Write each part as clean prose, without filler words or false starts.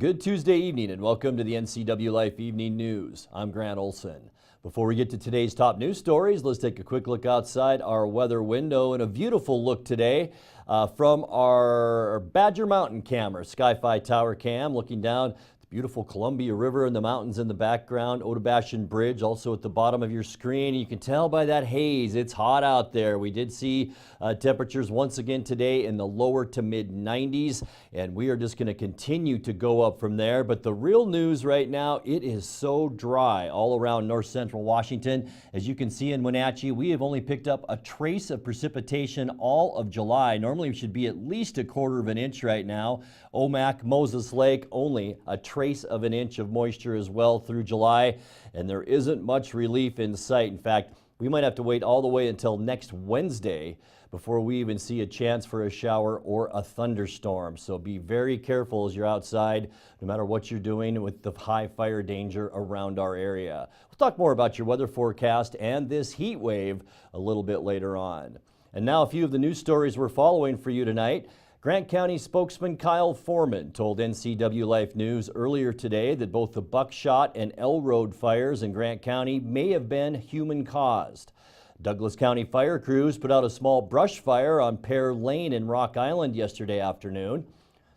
Good Tuesday evening and welcome to the Ncwlife Evening News. I'm Grant Olson. Before we get to today's top news stories, let's take a quick look outside our weather window and a beautiful look today from our Badger Mountain camera, Sky-Fi Tower cam, looking down the beautiful Columbia River and the mountains in the background, Otobashan Bridge also at the bottom of your screen. You can tell by that haze, it's hot out there. We did see temperatures once again today in the lower to mid 90s, and we are just going to continue to go up from there. But the real news right now, it is so dry all around north central Washington. As you can see in Wenatchee, we have only picked up a trace of precipitation all of July. Normally we should be at least a quarter of an inch right now. Omak, Moses Lake, only a trace of an inch of moisture as well through July, and there isn't much relief in sight. In fact, we might have to wait all the way until next Wednesday before we even see a chance for a shower or a thunderstorm. So be very careful as you're outside, no matter what you're doing with the high fire danger around our area. We'll talk more about your weather forecast and this heat wave a little bit later on. And now a few of the news stories we're following for you tonight. Grant County spokesman Kyle Foreman told Ncwlife News earlier today that both the Buckshot and Elroad fires in Grant County may have been human-caused. Douglas County fire crews put out a small brush fire on Pear Lane in Rock Island yesterday afternoon.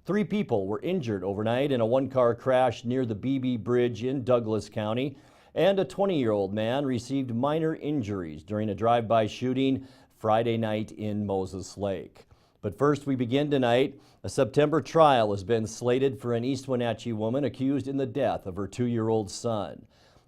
3 people were injured overnight in a one-car crash near the BB Bridge in Douglas County, and a 20-year-old man received minor injuries during a drive-by shooting Friday night in Moses Lake. But first, we begin tonight. A September trial has been slated for an East Wenatchee woman accused in the death of her 2-year-old son.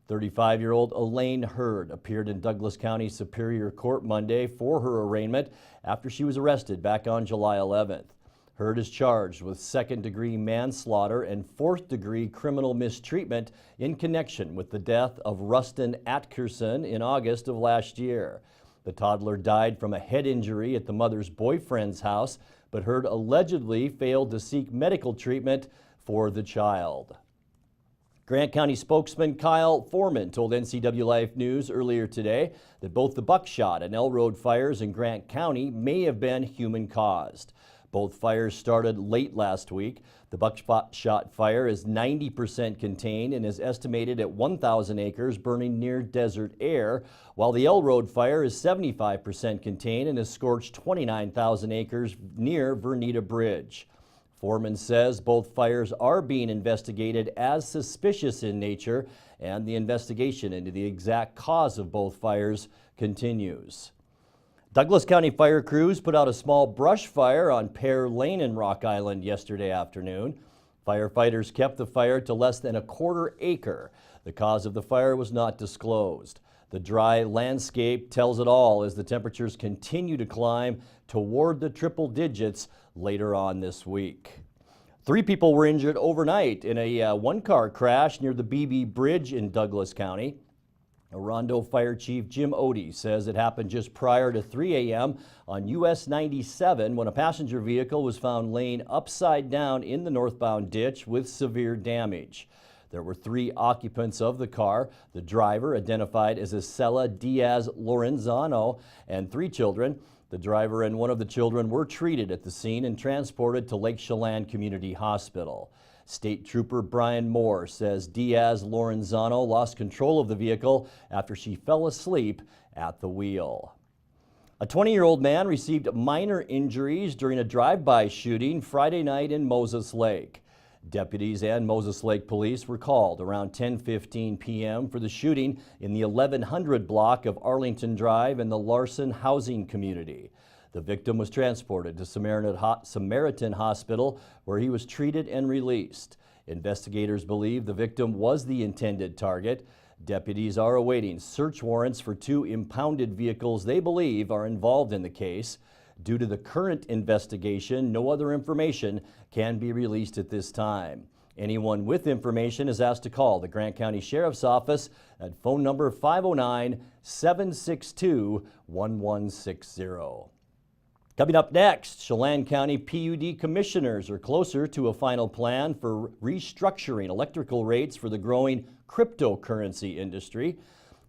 35-year-old Elaine Hurd appeared in Douglas County Superior Court Monday for her arraignment after she was arrested back on July 11th. Hurd is charged with second-degree manslaughter and fourth-degree criminal mistreatment in connection with the death of Rustin Atkerson in August of last year. The toddler died from a head injury at the mother's boyfriend's house, but Hurd allegedly failed to seek medical treatment for the child. Grant County spokesman Kyle Foreman told Ncwlife News earlier today that both the Buckshot and Elroad fires in Grant County may have been human-caused. Both fires started late last week. The Buckshot fire is 90% contained and is estimated at 1,000 acres burning near desert air, while the Elroad fire is 75% contained and has scorched 29,000 acres near Vernita Bridge. Foreman says both fires are being investigated as suspicious in nature, and the investigation into the exact cause of both fires continues. Douglas County fire crews put out a small brush fire on Pear Lane in Rock Island yesterday afternoon. Firefighters kept the fire to less than a quarter acre. The cause of the fire was not disclosed. The dry landscape tells it all as the temperatures continue to climb toward the triple digits later on this week. 3 people were injured overnight in a one-car crash near the BB Bridge in Douglas County. Orondo Fire Chief Jim Odie says it happened just prior to 3 a.m. on US 97 when a passenger vehicle was found laying upside down in the northbound ditch with severe damage. There were 3 occupants of the car, the driver identified as Isela Diaz Lorenzano, and 3 children. The driver and one of the children were treated at the scene and transported to Lake Chelan Community Hospital. State Trooper Brian Moore says Diaz Lorenzano lost control of the vehicle after she fell asleep at the wheel. A 20-year-old man received minor injuries during a drive-by shooting Friday night in Moses Lake. Deputies and Moses Lake Police were called around 10:15 p.m. for the shooting in the 1100 block of Arlington Drive in the Larson housing community. The victim was transported to Samaritan Hospital, where he was treated and released. Investigators believe the victim was the intended target. Deputies are awaiting search warrants for 2 impounded vehicles they believe are involved in the case. Due to the current investigation, no other information can be released at this time. Anyone with information is asked to call the Grant County Sheriff's Office at phone number 509-762-1160. Coming up next, Chelan County PUD commissioners are closer to a final plan for restructuring electrical rates for the growing cryptocurrency industry.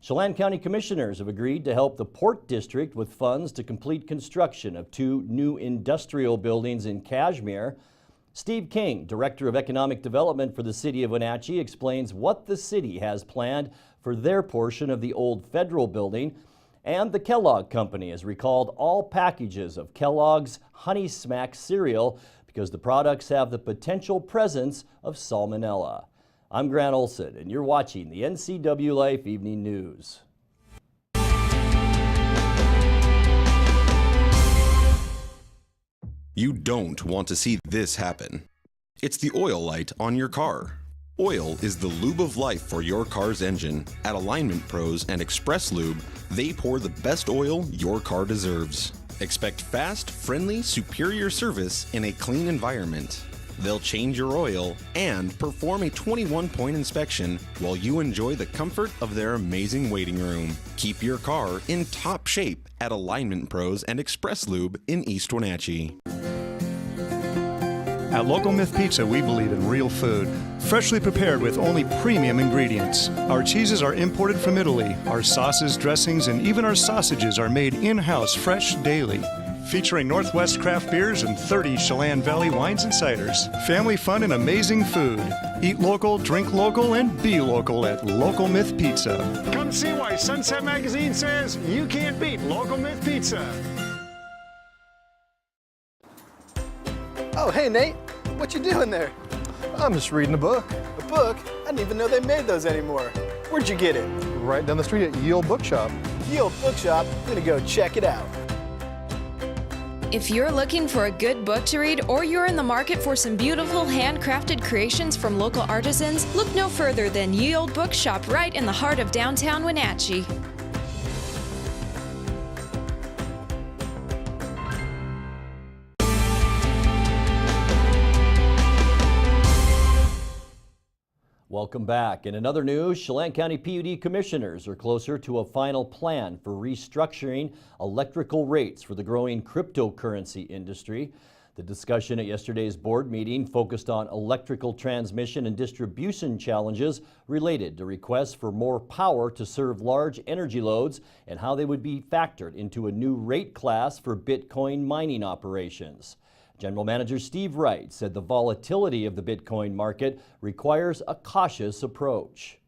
Chelan County commissioners have agreed to help the Port District with funds to complete construction of 2 new industrial buildings in Cashmere. Steve King, Director of Economic Development for the City of Wenatchee, explains what the city has planned for their portion of the old federal building. And the Kellogg Company has recalled all packages of Kellogg's Honey Smack cereal because the products have the potential presence of salmonella. I'm Grant Olson, and you're watching the NCWLife Evening News. You don't want to see this happen. It's the oil light on your car. Oil is the lube of life for your car's engine. At Alignment Pros and Express Lube, they pour the best oil your car deserves. Expect fast, friendly, superior service in a clean environment. They'll change your oil and perform a 21-point inspection while you enjoy the comfort of their amazing waiting room. Keep your car in top shape at Alignment Pros and Express Lube in East Wenatchee. At Local Myth Pizza, we believe in real food, freshly prepared with only premium ingredients. Our cheeses are imported from Italy. Our sauces, dressings, and even our sausages are made in-house fresh daily. Featuring Northwest craft beers and 30 Chelan Valley wines and ciders. Family fun and amazing food. Eat local, drink local, and be local at Local Myth Pizza. Come see why Sunset Magazine says you can't beat Local Myth Pizza. Oh, hey Nate, what you doing there? I'm just reading a book. A book? I didn't even know they made those anymore. Where'd you get it? Right down the street at Ye Olde Bookshop. Ye Olde Bookshop, I'm gonna go check it out. If you're looking for a good book to read or you're in the market for some beautiful handcrafted creations from local artisans, look no further than Ye Olde Bookshop right in the heart of downtown Wenatchee. Welcome back. In another news, Chelan County PUD commissioners are closer to a final plan for restructuring electrical rates for the growing cryptocurrency industry. The discussion at yesterday's board meeting focused on electrical transmission and distribution challenges related to requests for more power to serve large energy loads and how they would be factored into a new rate class for Bitcoin mining operations. General Manager Steve Wright said the volatility of the Bitcoin market requires a cautious approach.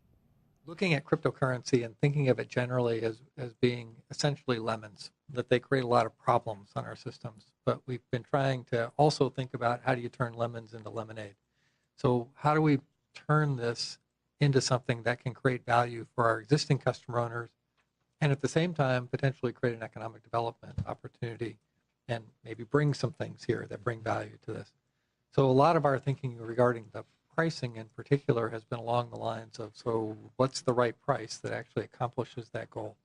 Looking at cryptocurrency and thinking of it generally as being essentially lemons, that they create a lot of problems on our systems. But we've been trying to also think about how do you turn lemons into lemonade. So how do we turn this into something that can create value for our existing customer owners and at the same time potentially create an economic development opportunity and maybe bring some things here that bring value to this. So a lot of our thinking regarding the pricing in particular has been along the lines of, so what's the right price that actually accomplishes that goal?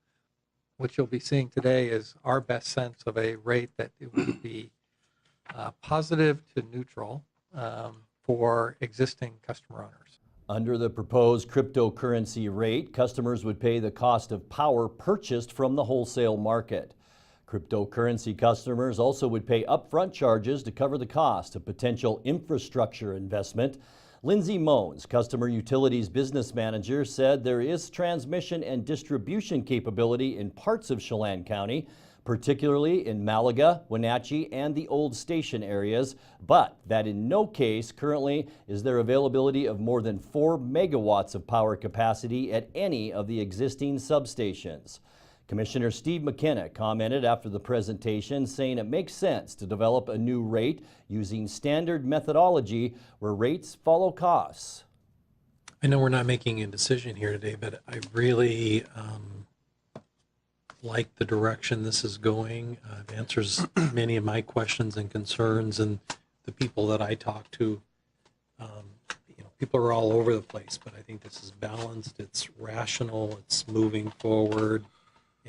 What you'll be seeing today is our best sense of a rate that it would be positive to neutral for existing customer owners. Under the proposed cryptocurrency rate, customers would pay the cost of power purchased from the wholesale market. Cryptocurrency customers also would pay upfront charges to cover the cost of potential infrastructure investment. Lindsay Mones, Customer Utilities Business Manager, said there is transmission and distribution capability in parts of Chelan County, particularly in Malaga, Wenatchee, and the Old Station areas, but that in no case currently is there availability of more than 4 megawatts of power capacity at any of the existing substations. Commissioner Steve McKenna commented after the presentation, saying it makes sense to develop a new rate using standard methodology where rates follow costs. I know we're not making a decision here today, but I really like the direction this is going. It answers many of my questions and concerns, and the people that I talk to, people are all over the place, but I think this is balanced, it's rational, it's moving forward.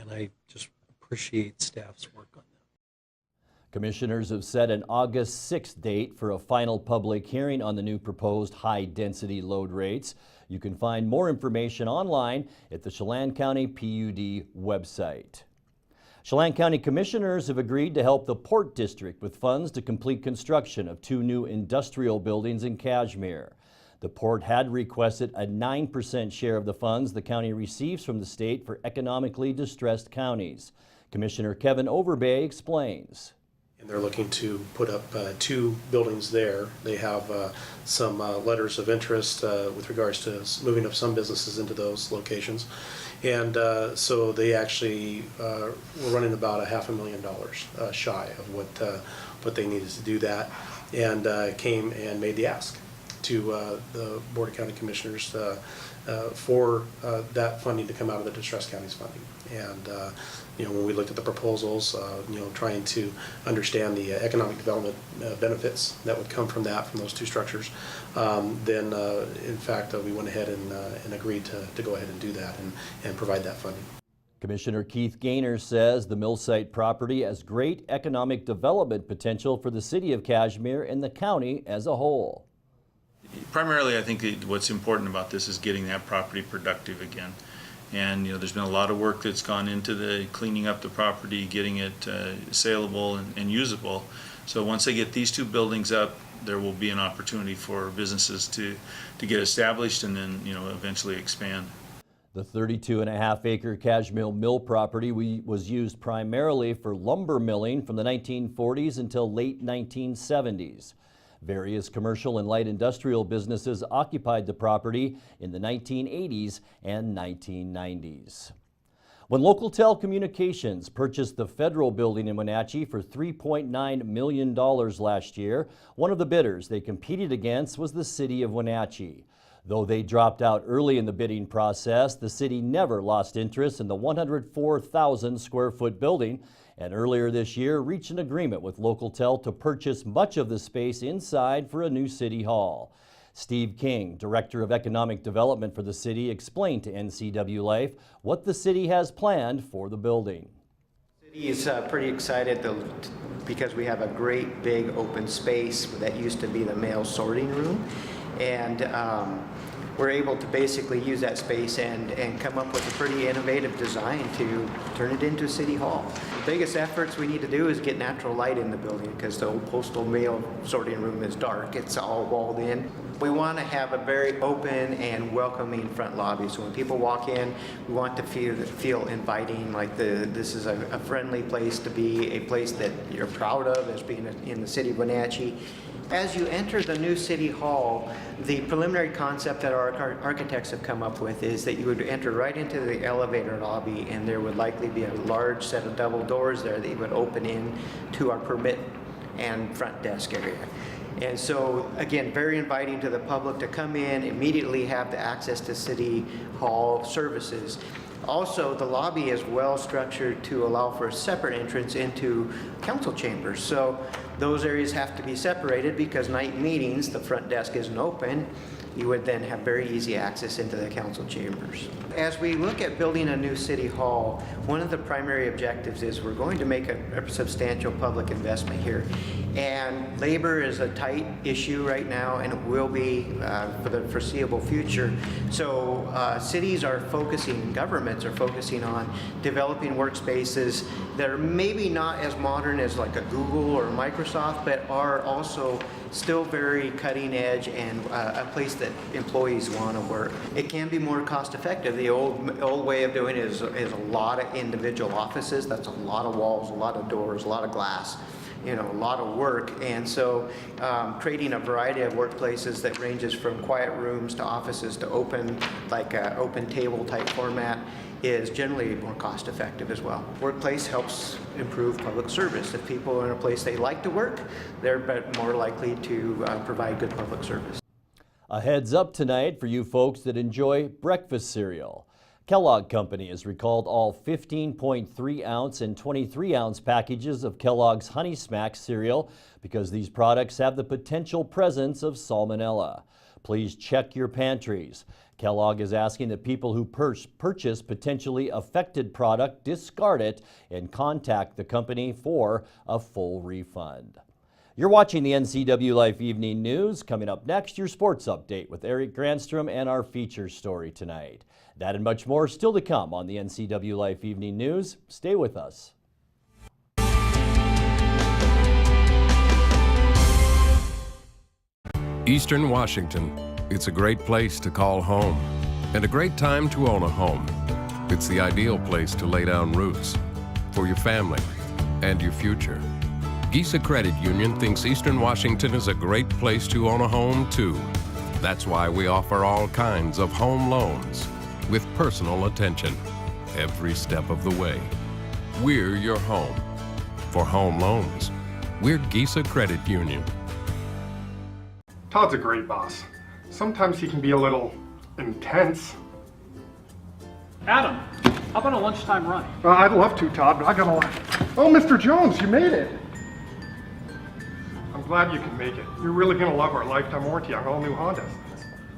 And I just appreciate staff's work on that. Commissioners have set an August 6th date for a final public hearing on the new proposed high-density load rates. You can find more information online at the Chelan County PUD website. Chelan County Commissioners have agreed to help the Port District with funds to complete construction of 2 new industrial buildings in Cashmere. The port had requested a 9% share of the funds the county receives from the state for economically distressed counties. Commissioner Kevin Overbay explains. And they're looking to put up 2 buildings there. They have some letters of interest with regards to moving up some businesses into those locations. And so they actually were running about $500,000 shy of what they needed to do that, and came and made the ask to the Board of County Commissioners for that funding to come out of the Distressed Counties funding. And when we looked at the proposals, trying to understand the economic development benefits that would come from those 2 structures, then in fact we went ahead and agreed to go ahead and do that and provide that funding. Commissioner Keith Gaynor says the mill site property has great economic development potential for the city of Cashmere and the county as a whole. Primarily, I think what's important about this is getting that property productive again. And there's been a lot of work that's gone into the cleaning up the property, getting it saleable and usable. So once they get these 2 buildings up, there will be an opportunity for businesses to get established and then eventually expand. The 32.5-acre Cashmere mill property was used primarily for lumber milling from the 1940s until late 1970s. Various commercial and light industrial businesses occupied the property in the 1980s and 1990s. When Local Telecommunications purchased the federal building in Wenatchee for $3.9 million last year, one of the bidders they competed against was the city of Wenatchee. Though they dropped out early in the bidding process, the city never lost interest in the 104,000 square foot building, and earlier this year reached an agreement with Local-Tel to purchase much of the space inside for a new city hall. Steve King, Director of Economic Development for the city, explained to NCWLife what the city has planned for the building. The city is pretty excited because we have a great big open space that used to be the mail sorting room, and we're able to basically use that space and come up with a pretty innovative design to turn it into City Hall. The biggest efforts we need to do is get natural light in the building because the old postal mail sorting room is dark. It's all walled in. We want to have a very open and welcoming front lobby. So when people walk in, we want to feel inviting, like this is a friendly place to be, a place that you're proud of as being in the city of Wenatchee. As you enter the new City Hall, the preliminary concept that our architects have come up with is that you would enter right into the elevator lobby, and there would likely be a large set of double doors there that you would open in to our permit and front desk area. And so, again, very inviting to the public to come in, immediately have the access to City Hall services. Also, the lobby is well structured to allow for a separate entrance into council chambers. So those areas have to be separated because night meetings, the front desk isn't open. You would then have very easy access into the council chambers. As we look at building a new city hall, one of the primary objectives is we're going to make a substantial public investment here. And labor is a tight issue right now, and it will be for the foreseeable future. So cities are focusing, governments are focusing on developing workspaces that are maybe not as modern as like a Google or Microsoft, but are also still very cutting edge and a place that employees want to work. It can be more cost effective. The old way of doing it is a lot of individual offices. That's a lot of walls, a lot of doors, a lot of glass, a lot of work. And so creating a variety of workplaces that ranges from quiet rooms to offices to open, like open table type format, is generally more cost effective as well. Workplace helps improve public service. If people are in a place they like to work, they're more likely to provide good public service. A heads up tonight for you folks that enjoy breakfast cereal. Kellogg Company has recalled all 15.3 ounce and 23 ounce packages of Kellogg's Honey Smacks cereal because these products have the potential presence of salmonella. Please check your pantries. Kellogg is asking that people who purchase potentially affected product discard it and contact the company for a full refund. You're watching the NCWLife Evening News. Coming up next, your sports update with Eric Grantrom and our feature story tonight. That and much more still to come on the NCWLife Evening News. Stay with us. Eastern Washington. It's a great place to call home and a great time to own a home. It's the ideal place to lay down roots for your family and your future. Gisa Credit Union thinks Eastern Washington is a great place to own a home, too. That's why we offer all kinds of home loans with personal attention every step of the way. We're your home. For home loans, we're Gisa Credit Union. Todd's a great boss. Sometimes he can be a little intense. Adam, how about a lunchtime run? I'd love to, Todd, but I gotta... Oh, Mr. Jones, you made it! I'm glad you can make it. You're really gonna love our lifetime warranty on all new Hondas.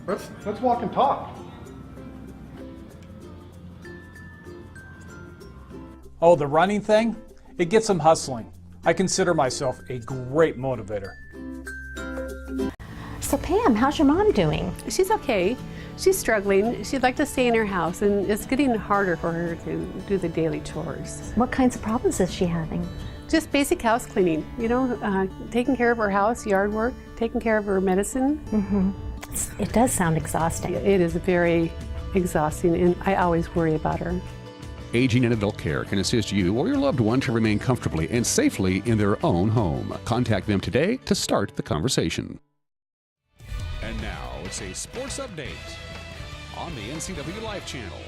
Let's walk and talk. Oh, the running thing? It gets them hustling. I consider myself a great motivator. So Pam, how's your mom doing? She's okay. She's struggling. She'd like to stay in her house, and it's getting harder for her to do the daily chores. What kinds of problems is she having? Just basic house cleaning, taking care of her house, yard work, taking care of her medicine. Mm-hmm. It does sound exhausting. It is very exhausting, and I always worry about her. Aging in Adult Care can assist you or your loved one to remain comfortably and safely in their own home. Contact them today to start the conversation. And now it's a sports update on the Ncwlife channel.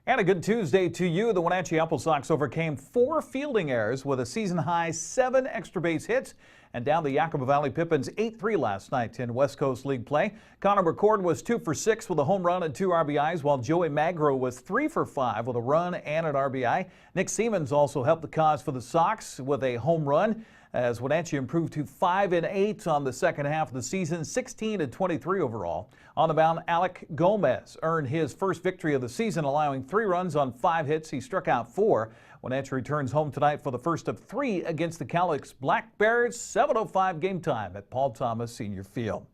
And a good Tuesday to you. The Wenatchee Apple Sox overcame 4 fielding errors with a season-high 7 extra base hits and down the Yakima Valley Pippins 8-3 last night in West Coast League play. Connor McCord was 2 for 6 with a home run and 2 RBIs, while Joey Magro was 3 for 5 with a run and an RBI. Nick Siemens also helped the cause for the Sox with a home run, as Wenatchee improved to 5-8 on the second half of the season, 16-23 overall. On the mound, Alec Gomez earned his first victory of the season, allowing 3 runs on 5 hits. He struck out 4. Wenatchee returns home tonight for the first of 3 against the Cowlicks Black Bears. 7:05 game time at Paul Thomas Senior Field.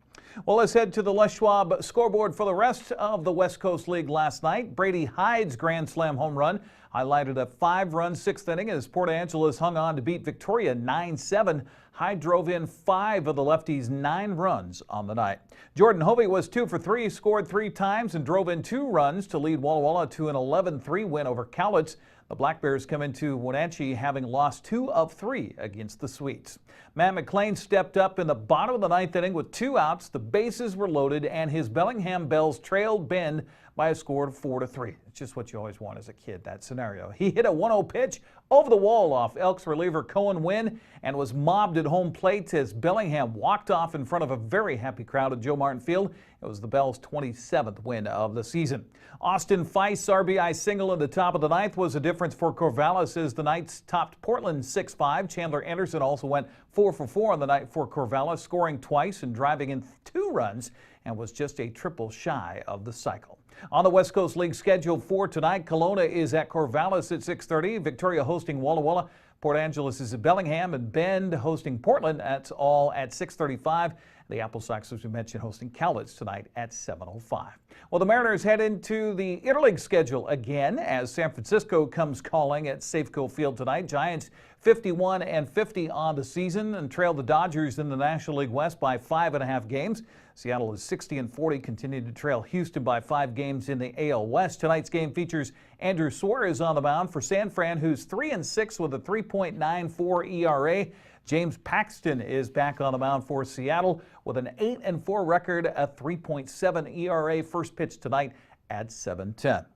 Well, let's head to the Les Schwab scoreboard for the rest of the West Coast League last night. Brady Hyde's grand slam home run highlighted a 5-run 6th inning as Port Angeles hung on to beat Victoria 9-7. Hyde drove in 5 of the lefties' 9 runs on the night. Jordan Hovey was 2 for 3, scored 3 times and drove in 2 runs to lead Walla Walla to an 11-3 win over Cowlitz. The Black Bears come into Wenatchee having lost 2 of 3 against the Sweets. Matt McClain stepped up in the bottom of the 9th inning with 2 outs. The bases were loaded and his Bellingham Bells trailed Bend by a score of 4-3. It's just what you always want as a kid, that scenario. He hit a 1-0 pitch over the wall off Elks reliever Cohen Wynn and was mobbed at home plate as Bellingham walked off in front of a very happy crowd at Joe Martin Field. It was the Bells' 27th win of the season. Austin Feist's RBI single in the top of the 9th was a difference for Corvallis as the Knights topped Portland 6-5. Chandler Anderson also went 4 for 4 on the night for Corvallis, scoring twice and driving in 2 runs, and was just a triple shy of the cycle. On the West Coast League schedule for tonight, Kelowna is at Corvallis at 6:30, Victoria hosting Walla Walla, Port Angeles is at Bellingham, and Bend hosting Portland. That's all at 6:35. The Apple Sox, as we mentioned, hosting Cowlitz tonight at 7:05. Well, the Mariners head into the Interleague schedule again as San Francisco comes calling at Safeco Field tonight. Giants 51-50 on the season and trail the Dodgers in the National League West by 5.5 games. Seattle is 60-40, continuing to trail Houston by 5 games in the AL West. Tonight's game features Andrew Suarez on the mound for San Fran, who's 3-6 with a 3.94 ERA. James Paxton is back on the mound for Seattle with an 8-4 record, a 3.7 ERA. First pitch tonight at 7:10.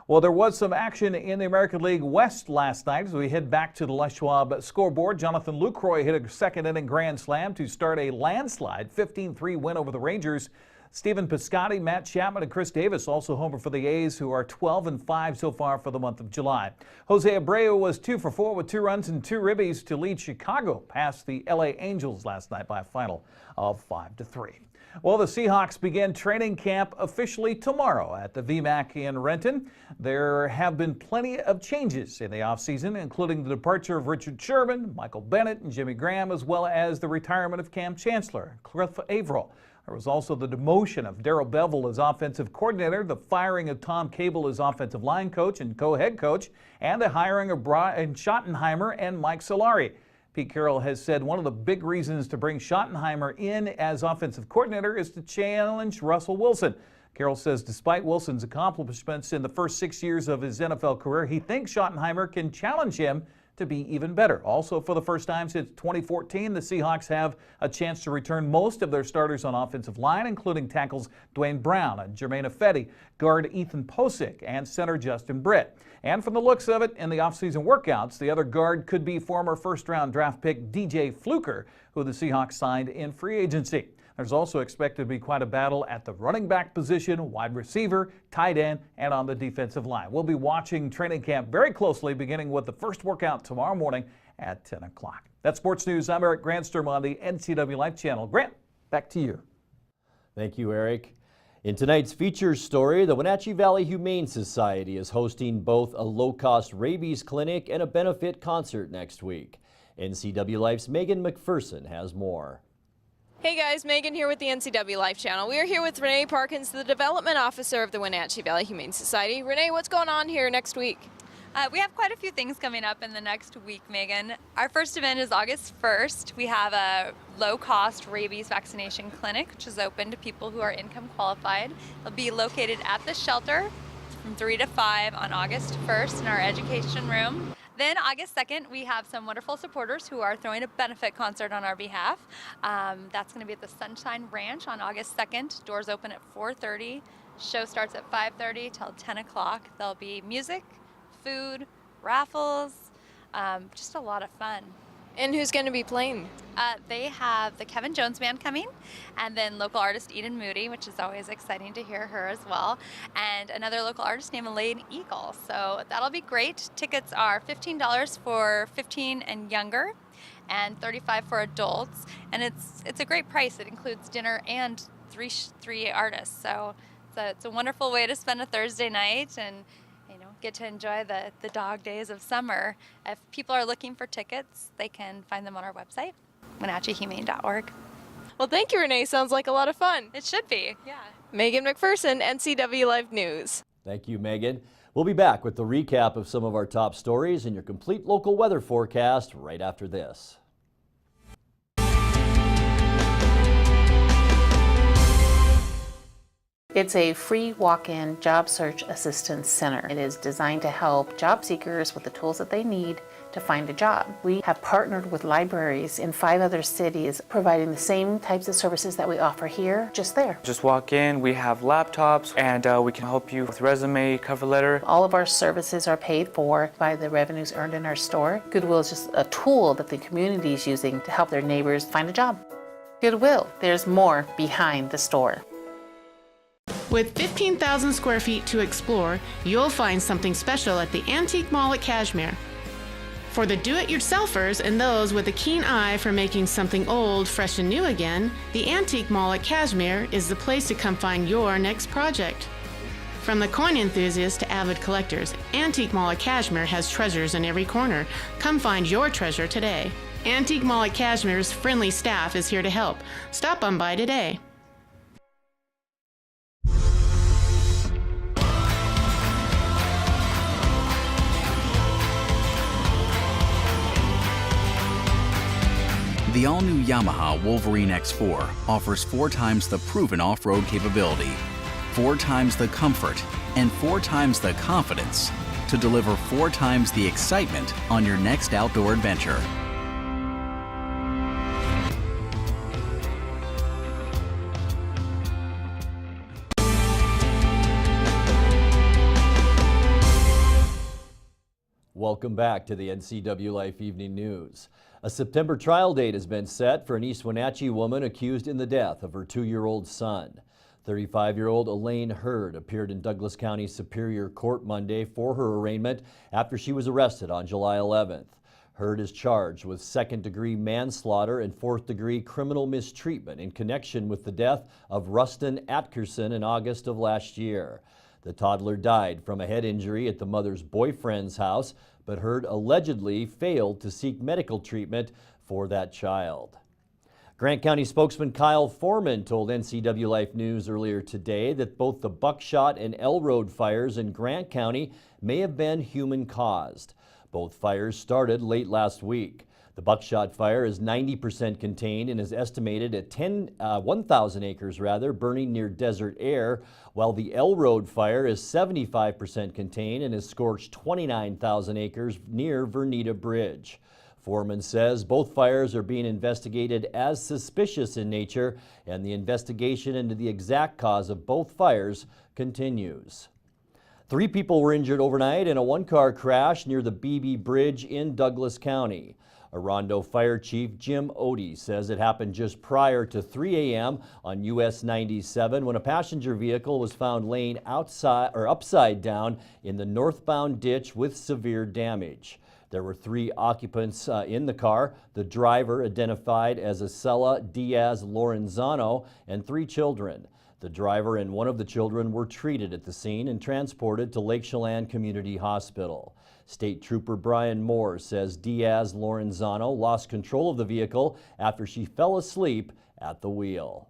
Well, there was some action in the American League West last night as we head back to the Les Schwab scoreboard. Jonathan Lucroy hit a second-inning grand slam to start a landslide 15-3 win over the Rangers. Stephen Piscotty, Matt Chapman, and Chris Davis also homer for the A's, who are 12-5 so far for the month of July. Jose Abreu was 2 for 4 with 2 runs and 2 ribbies to lead Chicago past the LA Angels last night by a final of 5-3. Well, the Seahawks begin training camp officially tomorrow at the VMAC in Renton. There have been plenty of changes in the offseason, including the departure of Richard Sherman, Michael Bennett, and Jimmy Graham, as well as the retirement of Cam Chancellor, Cliff Averill. There was also the demotion of Darrell Bevell as offensive coordinator, the firing of Tom Cable as offensive line coach and co-head coach, and the hiring of Brian Schottenheimer and Mike Solari. Pete Carroll has said one of the big reasons to bring Schottenheimer in as offensive coordinator is to challenge Russell Wilson. Carroll says despite Wilson's accomplishments in the first 6 years of his NFL career, he thinks Schottenheimer can challenge him to be even better. Also, for the first time since 2014, the Seahawks have a chance to return most of their starters on offensive line, including tackles Dwayne Brown and Jermaine Ifedi, guard Ethan Posick, and center Justin Britt. And from the looks of it, in the offseason workouts, the other guard could be former first-round draft pick DJ Fluker, who the Seahawks signed in free agency. There's also expected to be quite a battle at the running back position, wide receiver, tight end, and on the defensive line. We'll be watching training camp very closely, beginning with the first workout tomorrow morning at 10 o'clock. That's sports news. I'm Eric Grantrom on the NCW Life channel. Grant, back to you. Thank you, Eric. In tonight's feature story, the Wenatchee Valley Humane Society is hosting both a low-cost rabies clinic and a benefit concert next week. NCW Life's Megan McPherson has more. Hey guys, Megan here with the NCW Life channel. We are here with Renee Parkins, the Development Officer of the Wenatchee Valley Humane Society. Renee, what's going on here next week? We have quite a few things coming up in the next week, Megan. Our first event is August 1st. We have a low-cost rabies vaccination clinic, which is open to people who are income qualified. It'll be located at the shelter from 3 to 5 on August 1st in our education room. Then August 2nd, we have some wonderful supporters who are throwing a benefit concert on our behalf. That's going to be at the Sunshine Ranch on August 2nd. Doors open at 4:30. Show starts at 5:30 till 10 o'clock. There'll be music, food, raffles, just a lot of fun. And who's going to be playing? They have the Kevin Jones Band coming, and then local artist Eden Moody, which is always exciting to hear her as well, and another local artist named Elaine Eagle. So that'll be great. Tickets are $15 for 15 and younger, and $35 for adults, and it's a great price. It includes dinner and three artists. So it's a wonderful way to spend a Thursday night and get to enjoy the dog days of summer. If people are looking for tickets, they can find them on our website, WenatcheeHumane.org. Well, thank you, Renee. Sounds like a lot of fun. It should be, yeah. Megan McPherson, NCW Live News. Thank you, Megan. We'll be back with the recap of some of our top stories and your complete local weather forecast right after this. It's a free walk-in job search assistance center. It is designed to help job seekers with the tools that they need to find a job. We have partnered with libraries in 5 other cities providing the same types of services that we offer here, just there. Just walk in, we have laptops, and we can help you with resume, cover letter. All of our services are paid for by the revenues earned in our store. Goodwill is just a tool that the community is using to help their neighbors find a job. Goodwill, there's more behind the store. With 15,000 square feet to explore, you'll find something special at the Antique Mall at Cashmere. For the do-it-yourselfers and those with a keen eye for making something old fresh and new again, the Antique Mall at Cashmere is the place to come find your next project. From the coin enthusiasts to avid collectors, Antique Mall at Cashmere has treasures in every corner. Come find your treasure today. Antique Mall at Cashmere's friendly staff is here to help. Stop on by today. The all-new Yamaha Wolverine X4 offers 4 times the proven off-road capability, 4 times the comfort, and 4 times the confidence to deliver 4 times the excitement on your next outdoor adventure. Welcome back to the NCW Life Evening News. A September trial date has been set for an East Wenatchee woman accused in the death of her 2-year-old son. 35-year-old Elaine Hurd appeared in Douglas County Superior Court Monday for her arraignment after she was arrested on July 11th. Hurd is charged with 2nd-degree manslaughter and 4th-degree criminal mistreatment in connection with the death of Rustin Atkerson in August of last year. The toddler died from a head injury at the mother's boyfriend's house, but Hurd allegedly failed to seek medical treatment for that child. Grant County spokesman Kyle Foreman told NCW Life News earlier today that both the Buckshot and Elroad fires in Grant County may have been human-caused. Both fires started late last week. The Buckshot Fire is 90% contained and is estimated at 1,000 acres burning near desert air, while the L Road Fire is 75% contained and has scorched 29,000 acres near Vernita Bridge. Foreman says both fires are being investigated as suspicious in nature, and the investigation into the exact cause of both fires continues. 3 people were injured overnight in a one-car crash near the Beebe Bridge in Douglas County. Orondo Fire Chief Jim Odie says it happened just prior to 3 a.m. on US 97 when a passenger vehicle was found laying upside down in the northbound ditch with severe damage. There were 3 occupants in the car, the driver identified as Acela Diaz Lorenzano, and 3 children. The driver and one of the children were treated at the scene and transported to Lake Chelan Community Hospital. State Trooper Brian Moore says Diaz Lorenzano lost control of the vehicle after she fell asleep at the wheel.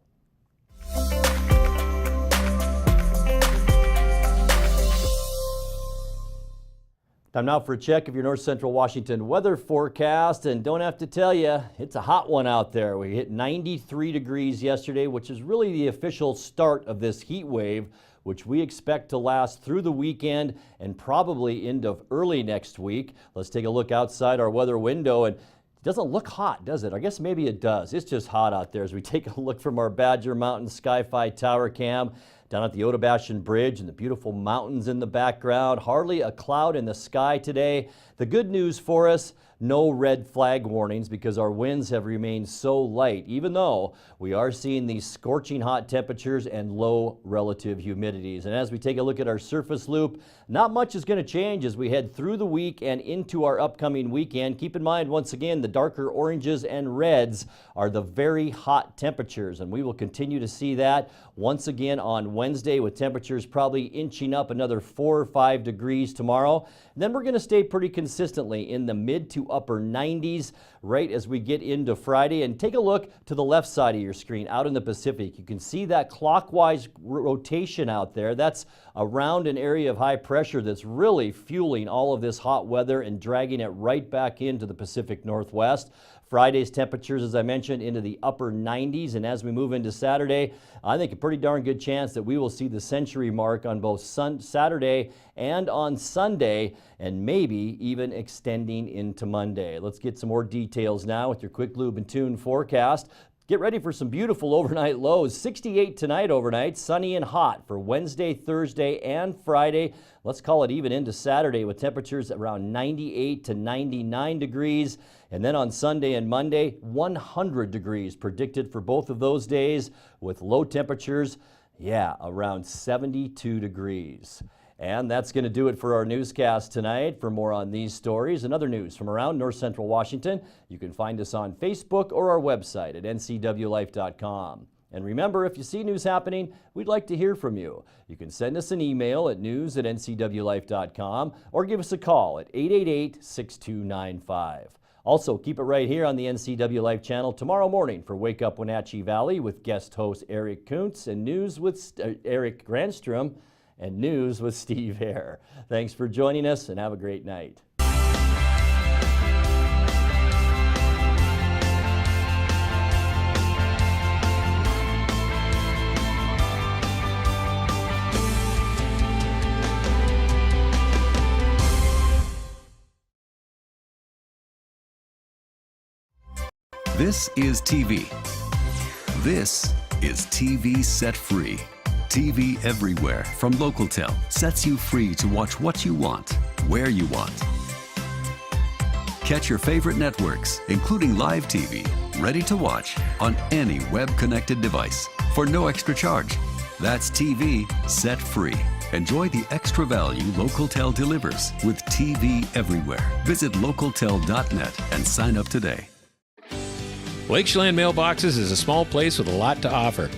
Time now for a check of your North Central Washington weather forecast, and don't have to tell you, it's a hot one out there. We hit 93 degrees yesterday, which is really the official start of this heat wave, which we expect to last through the weekend and probably into early next week. Let's take a look outside our weather window, and it doesn't look hot, does it? I guess maybe it does. It's just hot out there as we take a look from our Badger Mountain Sky-Fi Tower cam down at the Otobashan Bridge and the beautiful mountains in the background. Hardly a cloud in the sky today. The good news for us, no red flag warnings because our winds have remained so light, even though we are seeing these scorching hot temperatures and low relative humidities. And as we take a look at our surface loop, not much is going to change as we head through the week and into our upcoming weekend. Keep in mind, once again, the darker oranges and reds are the very hot temperatures, and we will continue to see that once again on Wednesday with temperatures probably inching up another 4 or 5 degrees tomorrow. And then we're going to stay pretty consistently in the mid to upper 90s right as we get into Friday. And take a look to the left side of your screen out in the Pacific. You can see that clockwise rotation out there. That's around an area of high pressure that's really fueling all of this hot weather and dragging it right back into the Pacific Northwest. Friday's temperatures, as I mentioned, into the upper 90s, and as we move into Saturday, I think a pretty darn good chance that we will see the century mark on both Saturday and on Sunday, and maybe even extending into Monday. Let's get some more details now with your Quick Lube and Tune forecast. Get ready for some beautiful overnight lows. 68 tonight overnight, sunny and hot for Wednesday, Thursday, and Friday. Let's call it even into Saturday with temperatures around 98 to 99 degrees. And then on Sunday and Monday, 100 degrees predicted for both of those days with low temperatures, around 72 degrees. And that's going to do it for our newscast tonight. For more on these stories and other news from around North Central Washington, you can find us on Facebook or our website at ncwlife.com. And remember, if you see news happening, we'd like to hear from you. You can send us an email at news@ncwlife.com or give us a call at 888-6295. Also, keep it right here on the NCW Life channel tomorrow morning for Wake Up Wenatchee Valley with guest host Eric Kuntz and news with Eric Grantrom and news with Steve Hare. Thanks for joining us and have a great night. This is TV. This is TV Set Free. TV everywhere from Localtel sets you free to watch what you want, where you want. Catch your favorite networks, including live TV, ready to watch on any web-connected device for no extra charge. That's TV Set Free. Enjoy the extra value Localtel delivers with TV everywhere. Visit localtel.net and sign up today. Lake Chelan Mailboxes is a small place with a lot to offer.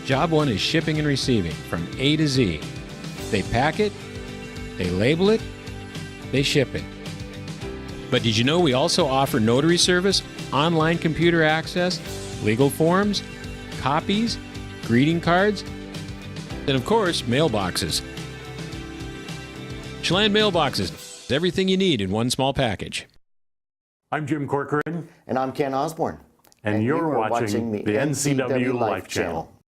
Job one is shipping and receiving from A to Z. They pack it, they label it, they ship it. But did you know we also offer notary service, online computer access, legal forms, copies, greeting cards, and of course, mailboxes. Chelan Mailboxes, everything you need in one small package. I'm Jim Corcoran. And I'm Ken Osborne. And you're watching the NCW Life channel.